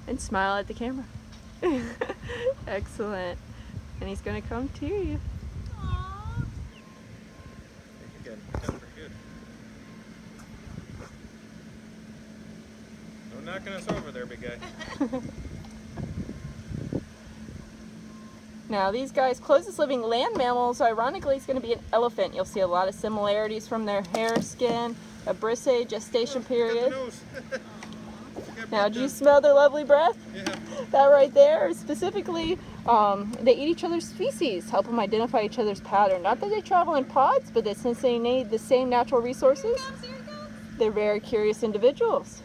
And smile at the camera. Excellent. And he's going to come to you. Aww. Again, pretty good. No knocking us over there, big guy. Now these guys' closest living land mammals, ironically, is going to be an elephant. You'll see a lot of similarities from their hair, skin, a brisset, gestation period. Now, do you smell their lovely breath? Yeah. That right there is specifically, they eat each other's species, help them identify each other's pattern. Not that they travel in pods, but that since they need the same natural resources, they're very curious individuals.